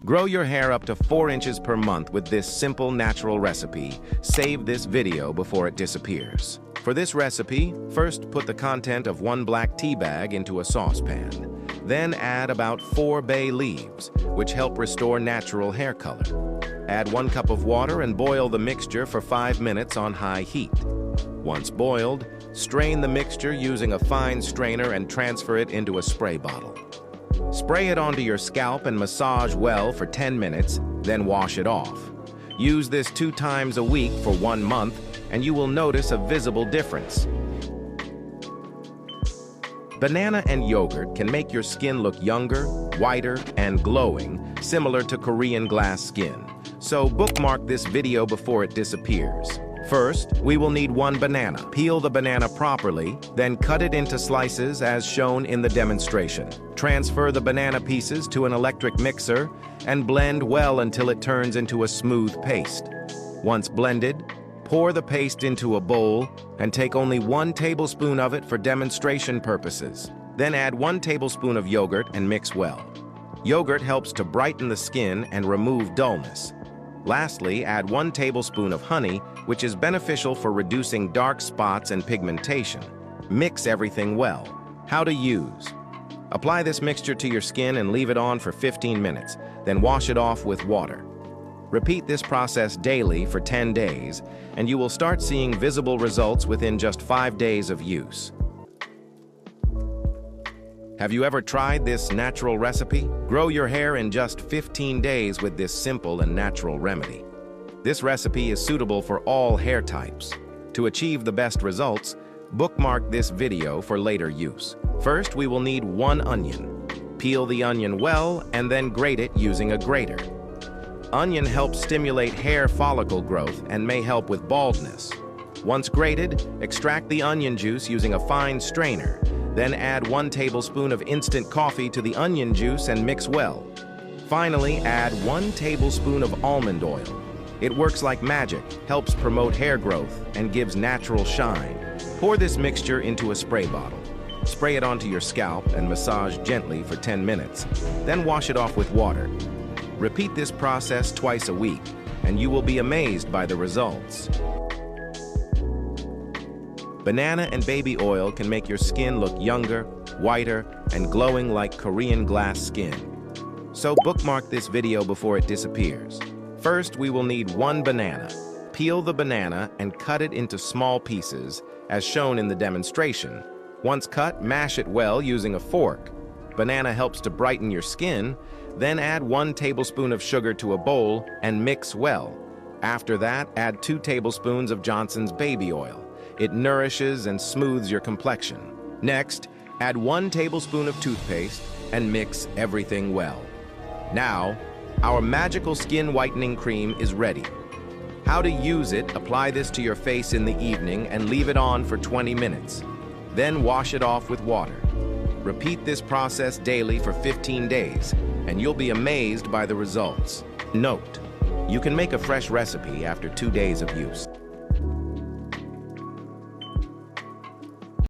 Grow your hair up to 4 inches per month with this simple natural recipe. Save this video before it disappears. For this recipe, first put the content of 1 black tea bag into a saucepan. Then add about 4 bay leaves, which help restore natural hair color. Add 1 cup of water and boil the mixture for 5 minutes on high heat. Once boiled, strain the mixture using a fine strainer and transfer it into a spray bottle. Spray it onto your scalp and massage well for 10 minutes, then wash it off. Use this 2 times a week for 1 month, and you will notice a visible difference. Banana and yogurt can make your skin look younger, whiter, and glowing, similar to Korean glass skin. So bookmark this video before it disappears. First, we will need 1 banana. Peel the banana properly, then cut it into slices as shown in the demonstration. Transfer the banana pieces to an electric mixer and blend well until it turns into a smooth paste. Once blended, pour the paste into a bowl and take only 1 tablespoon of it for demonstration purposes. Then add 1 tablespoon of yogurt and mix well. Yogurt helps to brighten the skin and remove dullness. Lastly, add 1 tablespoon of honey, which is beneficial for reducing dark spots and pigmentation. Mix everything well. How to use. Apply this mixture to your skin and leave it on for 15 minutes, then wash it off with water. Repeat this process daily for 10 days, and you will start seeing visible results within just 5 days of use. Have you ever tried this natural recipe? Grow your hair in just 15 days with this simple and natural remedy. This recipe is suitable for all hair types. To achieve the best results, bookmark this video for later use. First, we will need 1 onion. Peel the onion well and then grate it using a grater. Onion helps stimulate hair follicle growth and may help with baldness. Once grated, extract the onion juice using a fine strainer. Then add 1 tablespoon of instant coffee to the onion juice and mix well. Finally, add 1 tablespoon of almond oil. It works like magic, helps promote hair growth, and gives natural shine. Pour this mixture into a spray bottle. Spray it onto your scalp and massage gently for 10 minutes. Then wash it off with water. Repeat this process twice a week, and you will be amazed by the results. Banana and baby oil can make your skin look younger, whiter, and glowing like Korean glass skin. So bookmark this video before it disappears. First, we will need 1 banana. Peel the banana and cut it into small pieces, as shown in the demonstration. Once cut, mash it well using a fork. Banana helps to brighten your skin. Then add 1 tablespoon of sugar to a bowl and mix well. After that, add 2 tablespoons of Johnson's baby oil. It nourishes and smooths your complexion. Next, add 1 tablespoon of toothpaste and mix everything well. Now, our magical skin whitening cream is ready. How to use it: apply this to your face in the evening and leave it on for 20 minutes. Then wash it off with water. Repeat this process daily for 15 days, and you'll be amazed by the results. Note: you can make a fresh recipe after 2 days of use.